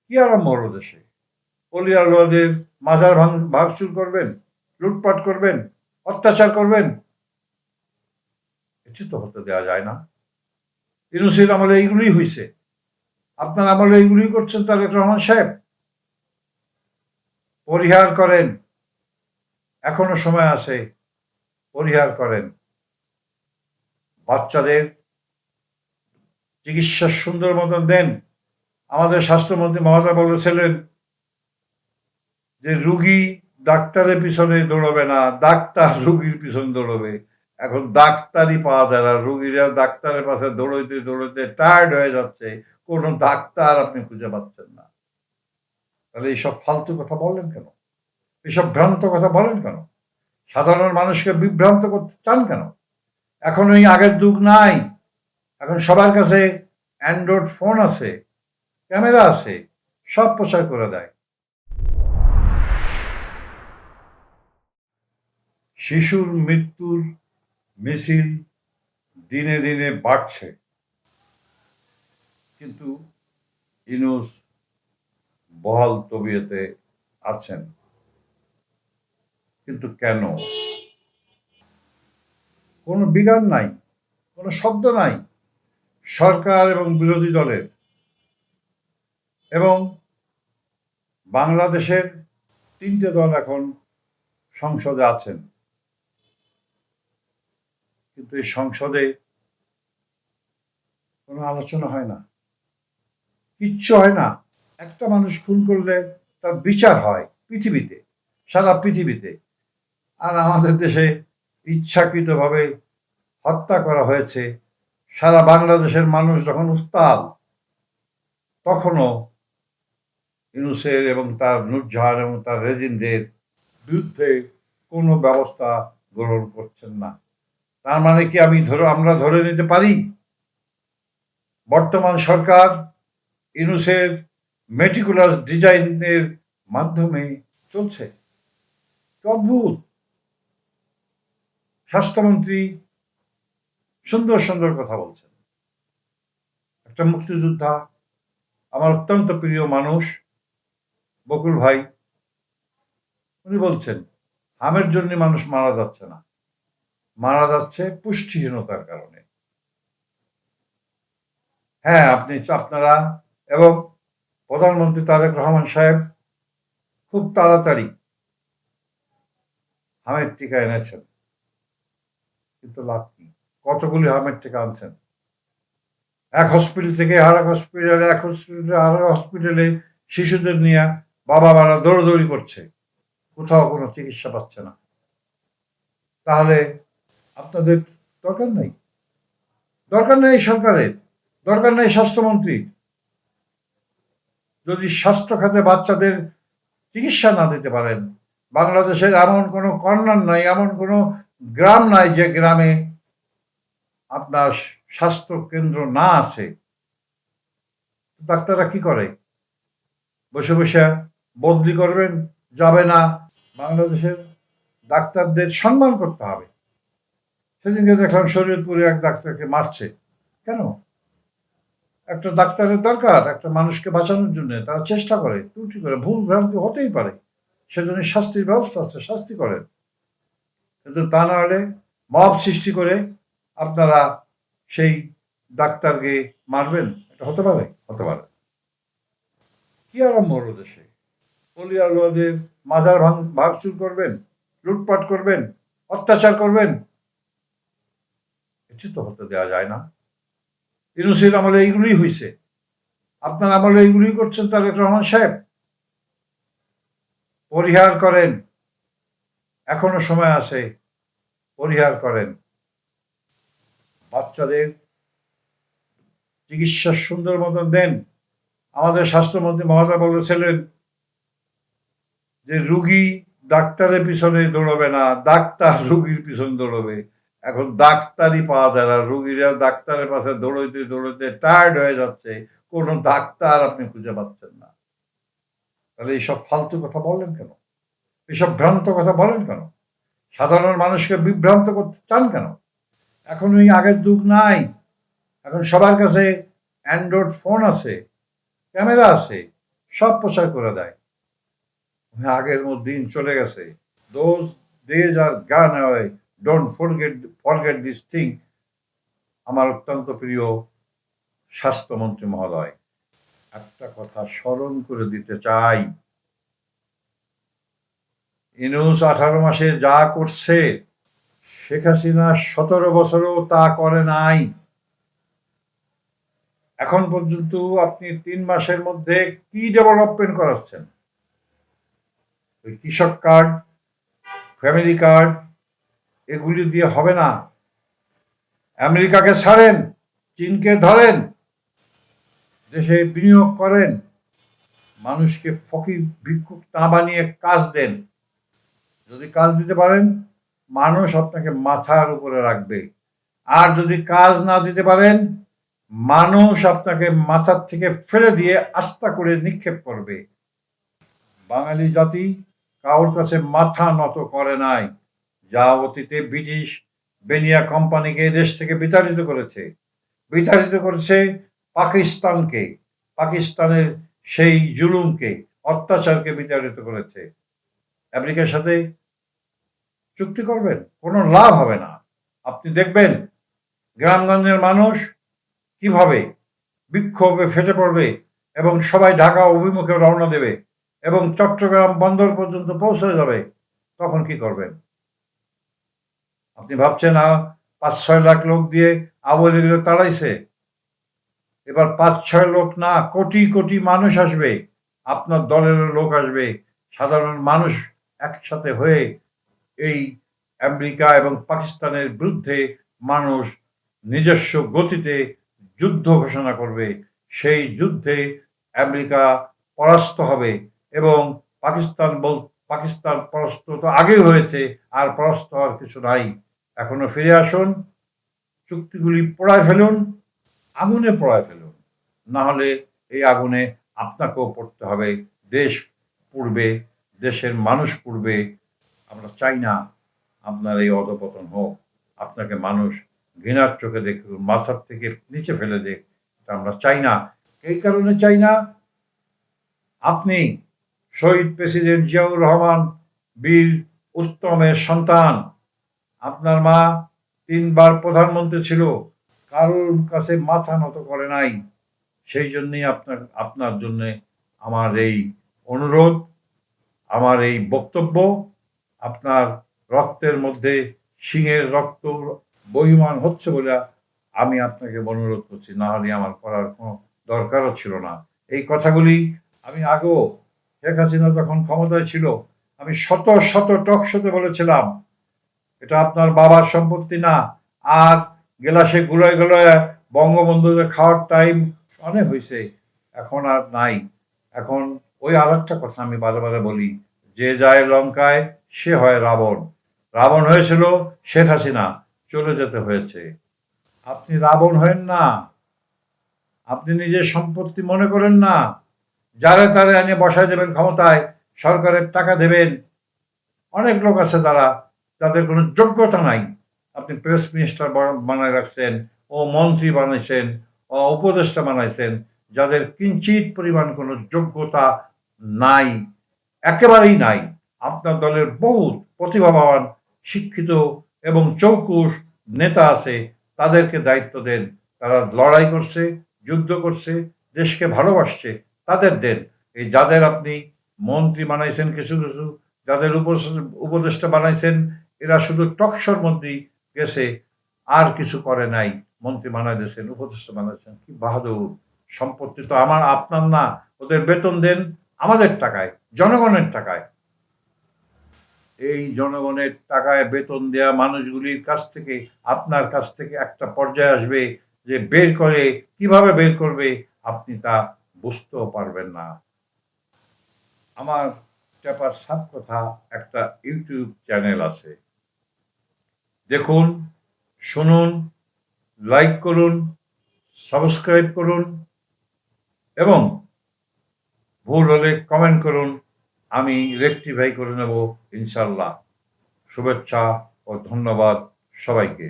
কি আরম্ভ হলো দেশে? অলি আল্লাহদের মাজার ভাঙচুর করবেন, লুটপাট করবেন, অত্যাচার করবেন? এটি তো হতে দেওয়া যায় না। ইউনূসের আমলে এইগুলোই হয়েছে। আপনার আমলে এইগুলোই করছেন তারেক রহমান সাহেব। পরিহার করেন, এখনো সময় আছে, পরিহার করেন। বাচ্চাদের চিকিৎসা সুন্দর মতন দেন। আমাদের স্বাস্থ্যমন্ত্রী মহোদয় বলেছিলেন যে রুগী ডাক্তারের পিছনে দৌড়বে না, ডাক্তার রুগীর পিছনে দৌড়বে। এখন ডাক্তারই পাওয়া যায় না, রুগীরা ডাক্তারের পাশে দৌড়াইতে দৌড়াইতে টায়ার্ড হয়ে যাচ্ছে, কোনো ডাক্তার আপনি খুঁজে পাচ্ছেন না। তাহলে এইসব ফালতু কথা বললেন কেন? এসব ভ্রান্ত কথা বলেন কেন? সাধারণ মানুষকে বিভ্রান্ত করতে চান কেন? এখন ওই আগের যুগ নাই। এখন সবার কাছে অ্যান্ড্রয়েড ফোন আছে, ক্যামেরা আছে, সব প্রচার করে দেয়। শিশুর মৃত্যুর মিছিল দিনে দিনে বাড়ছে, কিন্তু ইউনূস বহাল তবিয়তে আছেন। কিন্তু কেন? কোনো বিধান নাই, কোনো শব্দ নাই সরকার এবং বিরোধী দলের। এবং বাংলাদেশের 3টে দল এখন সংসদে আছেন, কিন্তু এই সংসদে কোনো আলোচনা হয় না, কিচ্ছু হয় না। একটা মানুষ খুন করলে তার বিচার হয় পৃথিবীতে, সারা পৃথিবীতে। আর আমাদের দেশে ইচ্ছাকৃতভাবে হত্যা করা হয়েছে। সারা বাংলাদেশের মানুষ যখন উত্তাল, তখনও ইউনূসের এবং তার নূরজাহান এবং তার রেজিমদের বিরুদ্ধে কোনো ব্যবস্থা গ্রহণ করছেন না। তার মানে কি আমরা ধরে নিতে পারি বর্তমান সরকার ইউনূসের মেটিকুলাস ডিজাইনের মাধ্যমে চলছে? অদ্ভুত। স্বাস্থ্যমন্ত্রী সুন্দর সুন্দর কথা বলছেন। একটা মুক্তিযোদ্ধা, আমার অত্যন্ত প্রিয় মানুষ বকুল ভাই, উনি বলছেন হামের জন্য মানুষ মারা যাচ্ছে না, মারা যাচ্ছে পুষ্টিহীনতার কারণে। হ্যাঁ, আপনারা এবং প্রধানমন্ত্রী তারেক রহমান সাহেব খুব তাড়াতাড়ি হামের টিকা এনেছেন, কিন্তু লাভ কি? কতগুলি হামের টিকা আনছেন? এক হসপিটাল থেকে আর এক হসপিটালে, এক হসপিটালে আর এক হসপিটালে শিশুদের নিয়ে বাবা মারা দৌড়দৌড়ি করছে, কোথাও কোনো চিকিৎসা পাচ্ছে না। তাহলে আপনাদের দরকার নাই, দরকার নেই সরকারের, দরকার নেই স্বাস্থ্যমন্ত্রী। যদি স্বাস্থ্য খাতে বাচ্চাদের চিকিৎসা না দিতে পারেন, বাংলাদেশের এমন কোনো কর্নার নাই, এমন কোনো গ্রাম নাই যে গ্রামে আপনার স্বাস্থ্য কেন্দ্র না আছে। ডাক্তাররা কি করে? বসে বসে বদলি করবেন? যাবে না। বাংলাদেশের ডাক্তারদের সম্মান করতে হবে। সেদিনকে দেখলাম শরীয়তপুরে এক ডাক্তারকে মারছে। কেন? একটা ডাক্তারের দরকার একটা মানুষকে বাঁচানোর জন্য, তারা চেষ্টা করে, ত্রুটি করে, ভুল ভ্রান্তি হতেই পারে, সেজন্য শাস্তির ব্যবস্থা আছে, শাস্তি করেন। কিন্তু তা না হলে মব সৃষ্টি করে আপনারা সেই ডাক্তারকে মারবেন, এটা হতে পারে? হতে পারে। কি আরম্ভ হলো দেশে? অলি আল্লাহদের মাজার ভাঙচুর করবেন, লুটপাট করবেন, অত্যাচার করবেন? এটি তো হতে দেওয়া যায় না। ইউনূসের আমলে এইগুলোই হয়েছে। আপনার আমলে এইগুলোই করছেন তারেক রহমান সাহেব। পরিহার করেন, এখনো সময় আছে, পরিহার করেন। বাচ্চাদের চিকিৎসা সুন্দর মতন দেন। আমাদের স্বাস্থ্যমন্ত্রী মহোদয় বলেছিলেন যে রুগী ডাক্তারের পিছনে দৌড়বে না, ডাক্তার রুগীর পিছনে দৌড়বে। এখন ডাক্তারই পাওয়া যায় না, রুগীরা ডাক্তারের পাশে দৌড়াইতে দৌড়াইতে টায়ার্ড হয়ে যাচ্ছে, কোনো ডাক্তার আপনি খুঁজে পাচ্ছেন না। তাহলে এইসব ফালতু কথা বললেন কেন? এসব ভ্রান্ত কথা বলেন কেন? সাধারণ মানুষকে বিভ্রান্ত করতে চান কেন? এখন ওই আগের যুগ নাই। এখন সবার কাছে অ্যান্ড্রয়েড ফোন আছে, ক্যামেরা আছে, সব প্রচার করে দেয়। আগের দিন চলে গেছে। দোজ ডেজ আর গান away, don't forget this thing. আমার অত্যন্ত প্রিয় স্বাস্থ্যমন্ত্রী মহোদয়, একটা কথা স্মরণ করে দিতে চাই, ইউনূস 18 মাসে যা করছে শেখ হাসিনা 17 বছরেও তা করে নাই। এখন পর্যন্ত আপনি 3 মাসের মধ্যে কি ডেভেলপমেন্ট করাচ্ছেন? ওই কৃষক কার্ড, ফ্যামিলি কার্ড, এগুলি দিয়ে হবে না। আমেরিকাকে ছাড়েন, চীনকে ধরেন, দেশে বিনিয়োগ করেন, মানুষকে ফকির ভিক্ষুক না বানিয়ে কাজ দেন। যদি কাজ দিতে পারেন, মানুষ আপনাকে মাথার উপরে রাখবে। আর যদি কাজ না দিতে পারেন, মানুষ আপনাকে মাথার থেকে ফেলে দিয়ে আস্থা করে নিক্ষেপ করবে। বাঙালি জাতি কারোর কাছে মাথা নত করে নাই। যা অতীতে ব্রিটিশ বেনিয়া কোম্পানিকে দেশ থেকে বিতাড়িত করেছে, বিতাড়িত করেছে পাকিস্তানকে, পাকিস্তানের সেই জুলুমকে, অত্যাচারকে বিতাড়িত করেছে। আমেরিকার সাথে চুক্তি করবেন, কোনো লাভ হবে না। আপনি দেখবেন গ্রামগঞ্জের মানুষ কিভাবে বিক্ষোভে ফেটে পড়বে এবং সবাই ঢাকা অভিমুখে রওনা দেবে এবং চট্টগ্রাম বন্দর পর্যন্ত পৌঁছে যাবে। তখন কি করবেন? আপনি ভাবছেন 5-6 লাখ লোক দিয়ে আওয়ামী লীগ তাড়াইছে, এবার 5-6 লোক না, কোটি কোটি মানুষ আসবে, আপনার দলের লোক আসবে, সাধারণ মানুষ একসাথে হয়ে এই আমেরিকা এবং পাকিস্তানের বিরুদ্ধে মানুষ নিজস্ব গতিতে যুদ্ধ ঘোষণা করবে। সেই যুদ্ধে আমেরিকা পরাস্ত হবে এবং পাকিস্তান পরাস্ত তো আগেই হয়েছে, আর পরাস্ত হওয়ার কিছু নাই। এখনো ফিরে আসুন, চুক্তিগুলি পোড়ায় ফেলুন, আগুনে পোড়ায় ফেলুন, না হলে এই আগুনে আপনাকেও পড়তে হবে। দেশ পুড়বে, দেশের মানুষ পুড়বে। আমরা চাই না আপনার এই অধপতন হোক। আপনাকে মানুষ ঘৃণার চোখে দেখুন, মাথার থেকে নিচে ফেলে দেখ, এটা আমরা চাই না। এই কারণে চাই না, আপনি শহীদ প্রেসিডেন্ট জিয়াউর রহমান বীর উত্তমের সন্তান। আপনার মা 3 বার প্রধানমন্ত্রী ছিল, কারোর কাছে মাথা নত করে নাই। সেই জন্যই আপনার জন্য আমার এই অনুরোধ, আমার এই বক্তব্য। আপনার রক্তের মধ্যে সিংহের রক্ত বহিমান হচ্ছে বলে আমি আপনাকে অনুরোধ করছি, না হলে আমার করার কোনো দরকারও ছিল না। এই কথাগুলি আমি আগেও, শেখ হাসিনা যখন ক্ষমতায় ছিল, আমি শত শত টক শোতে বলেছিলাম, এটা আপনার বাবার সম্পত্তি না। আর গেলাসে গুলোয় গুলোয় বঙ্গবন্ধুদের খাওয়ার টাইম অনেক হয়েছে, এখন আর নাই। এখন ওই আর একটা কথা আমি বারে বারে বলি, যে যায় লঙ্কায় সে হয় রাবণ। রাবণ হয়েছিল শেখ হাসিনা, চলে যেতে হয়েছে। আপনি রাবণ হয়েন না, আপনি নিজের সম্পত্তি মনে করেন না। যারে তারে এনে বসায় দেবেন ক্ষমতায়, সরকারের টাকা দেবেন। অনেক লোক আছে যাদের কোনো যোগ্যতা নাই, আপনি প্রেস মিনিস্টার বানায় রাখছেন, ও মন্ত্রী বানাইছেন, ও উপদেষ্টা বানাইছেন, যাদের কিঞ্চিত পরিমাণ কোনো যোগ্যতা নাই, একেবারেই নাই। আপনার দলের বহুত প্রতিভাবান, শিক্ষিত এবং চৌকুশ নেতা আছে, তাদেরকে দায়িত্ব দেন। তারা লড়াই করছে, যুদ্ধ করছে, দেশকে ভালোবাসছে, তাদের দেন। এই যাদের আপনি মন্ত্রী বানাইছেন, কিছু কিছু যাদের উপদেষ্টা বানাইছেন, এরা শুধু টকশোর মধ্যেই গেছে, আর কিছু করে নাই। মন্ত্রী বানাই দিয়েছেন, উপদেষ্টা বানাইছেন, কি বাহাদুর! সম্পত্তি তো আমার আপনার না, ওদের বেতন দেন আমাদের টাকায়, জনগণের টাকায়। এই জনগণের টাকায় বেতন দেয়া মানুষগুলির কাছ থেকে, আপনার কাছ থেকে একটা পর্যায়ে আসবে যে কিভাবে বের করবে আপনি তা বুঝতেও পারবেন না। আমার টেপার সাত কথা একটা ইউটিউব চ্যানেল আছে, দেখুন, শুনুন, লাইক করুন, সাবস্ক্রাইব করুন এবং ভুল হলে কমেন্ট করুন, আমি রেকটিফাই করে নেব ইনশাল্লাহ। শুভেচ্ছা ও ধন্যবাদ সবাইকে।